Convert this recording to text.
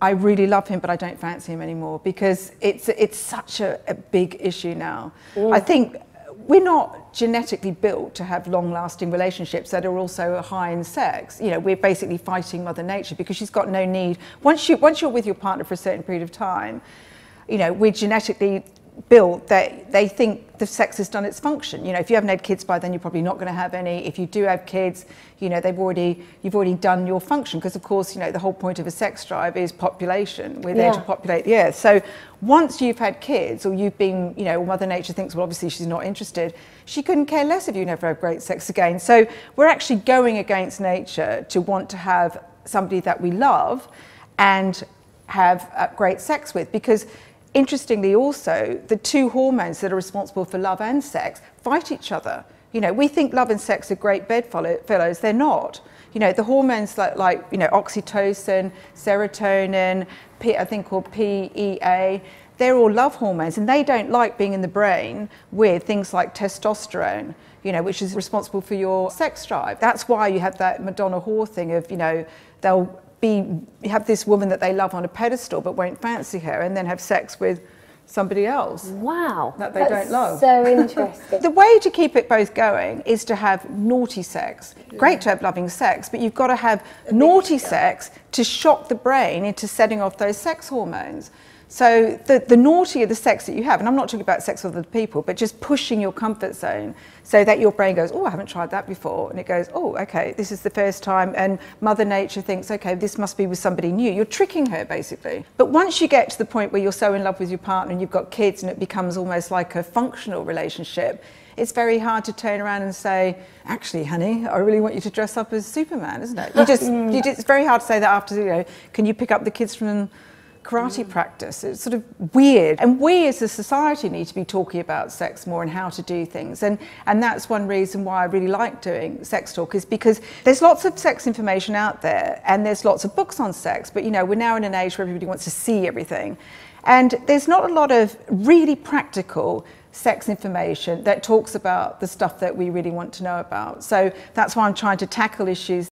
I really love him, but I don't fancy him anymore, because it's such a big issue now. I think we're not genetically built to have long-lasting relationships that are also high in sex. You know, we're basically fighting Mother Nature, because she's got no need. Once you're with your partner for a certain period of time, you know, we're genetically built that they think the sex has done its function. You know, if you haven't had kids by then, you're probably not going to have any. If you do have kids, you know, you've already done your function, because of course, you know, the whole point of a sex drive is population. We're there to populate the earth. So once you've had kids, or you've been, you know, Mother Nature thinks, well, obviously she's not interested, she couldn't care less if you never have great sex again. So we're actually going against nature to want to have somebody that we love and have great sex with, because interestingly also, the two hormones that are responsible for love and sex fight each other. You know, we think love and sex are great bedfellows. They're not. You know, the hormones like you know, oxytocin, serotonin, I think called PEA, they're all love hormones, and they don't like being in the brain with things like testosterone, you know, which is responsible for your sex drive. That's why you have that Madonna whore thing of, you know, have this woman that they love on a pedestal but won't fancy her, and then have sex with somebody else. Wow. That they don't love. So interesting. The way to keep it both going is to have naughty sex. Great to have loving sex, but you've got to have naughty sex to shock the brain into setting off those sex hormones. So the naughtier the sex that you have, and I'm not talking about sex with other people, but just pushing your comfort zone so that your brain goes, oh, I haven't tried that before. And it goes, oh, okay, this is the first time. And Mother Nature thinks, okay, this must be with somebody new. You're tricking her, basically. But once you get to the point where you're so in love with your partner and you've got kids and it becomes almost like a functional relationship, it's very hard to turn around and say, actually, honey, I really want you to dress up as Superman, isn't it? It's very hard to say that after, you know, can you pick up the kids from karate practice? It's sort of weird. And we as a society need to be talking about sex more and how to do things. And that's one reason why I really like doing Sex Talk, is because there's lots of sex information out there and there's lots of books on sex, but you know, we're now in an age where everybody wants to see everything. And there's not a lot of really practical sex information that talks about the stuff that we really want to know about. So that's why I'm trying to tackle issues